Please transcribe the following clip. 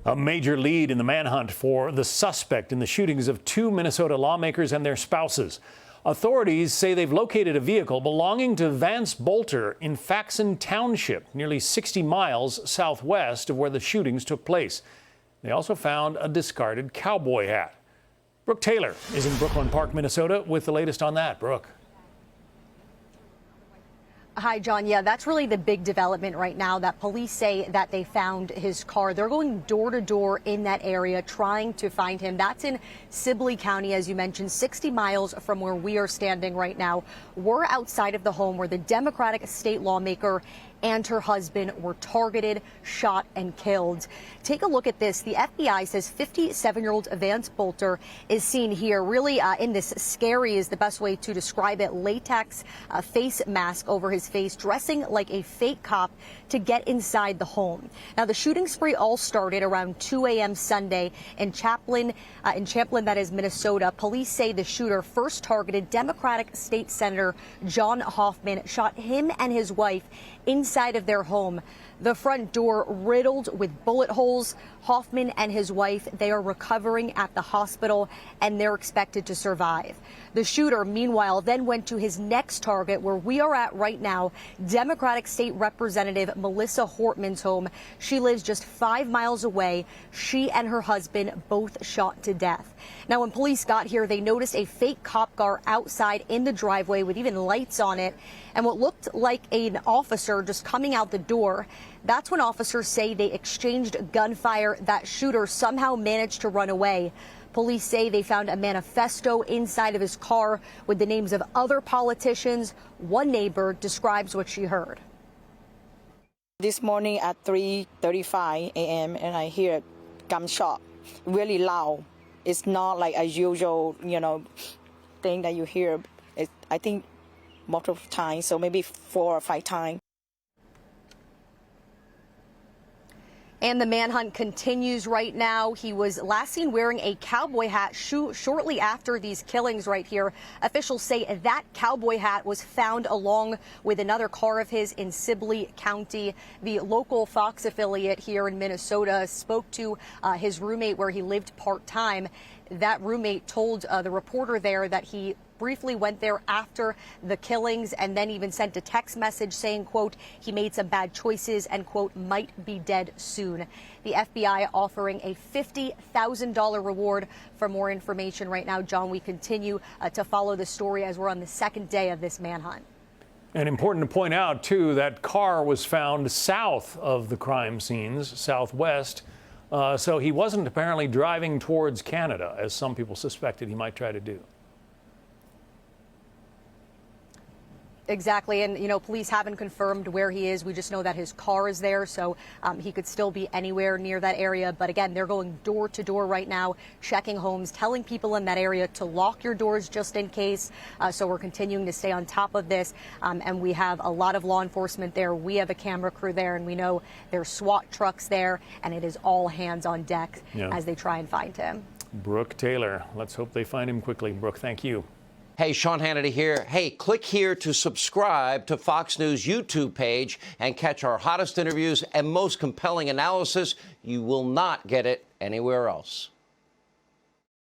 A major lead in the manhunt for the suspect in the shootings of two Minnesota lawmakers and their spouses. Authorities say they've located a vehicle belonging to Vance Bolter in Faxon Township, nearly 60 miles southwest of where the shootings took place. They also found a discarded cowboy hat. Brooke Taylor is in Brooklyn Park, Minnesota, with the latest on that. Brooke. Hi, John. Yeah, that's really the big development right now, that police say that they found his car. They're going door to door in that area trying to find him. That's in Sibley County, as you mentioned, 60 miles from where we are standing right now. We're outside of the home where the Democratic state lawmaker and her husband were targeted, shot, and killed. Take a look at this. The FBI says 57-year-old Vance Bolter is seen here really in this scary is the best way to describe it, latex face mask over his face, dressing like a fake cop to get inside the home. Now, the shooting spree all started around 2 a.m. Sunday in Champlin, that is Minnesota. Police say the shooter first targeted Democratic State Senator John Hoffman, shot him and his wife inside of their home. The front door riddled with bullet holes. Hoffman and his wife, they are recovering at the hospital and they're expected to survive. The shooter, meanwhile, then went to his next target where we are at right now, Democratic State Representative Melissa Hortman's home. She lives just 5 miles away. She and her husband both shot to death. Now, when police got here, they noticed a fake cop car outside in the driveway with even lights on it and what looked like an officer just coming out the door. That's when officers say they exchanged gunfire. That shooter somehow managed to run away. Police say they found a manifesto inside of his car with the names of other politicians. One neighbor describes what she heard. This morning at 3:35 a.m. and I hear gunshot, really loud. It's not like a usual, thing that you hear. I think multiple times, so maybe 4 or 5 times. And the manhunt continues right now. He was last seen wearing a cowboy hat shortly after these killings right here. Officials say that cowboy hat was found along with another car of his in Sibley County. The local Fox affiliate here in Minnesota spoke to his roommate where he lived part-time. That roommate told the reporter there that he briefly went there after the killings and then even sent a text message saying, quote, he made some bad choices and, quote, might be dead soon. The FBI offering a $50,000 reward for more information right now. John, we continue to follow the story as we're on the second day of this manhunt. And important to point out, too, that car was found south of the crime scenes, southwest. So he wasn't apparently driving towards Canada, as some people suspected he might try to do. Exactly. And, police haven't confirmed where he is. We just know that his car is there. So he could still be anywhere near that area. But again, they're going door to door right now, checking homes, telling people in that area to lock your doors just in case. So we're continuing to stay on top of this. And we have a lot of law enforcement there. We have a camera crew there, and we know there's SWAT trucks there. And it is all hands on deck as they try and find him. Brooke Taylor. Let's hope they find him quickly. Brooke, thank you. Hey, Sean Hannity here. Hey, click here to subscribe to Fox News YouTube page and catch our hottest interviews and most compelling analysis. You will not get it anywhere else.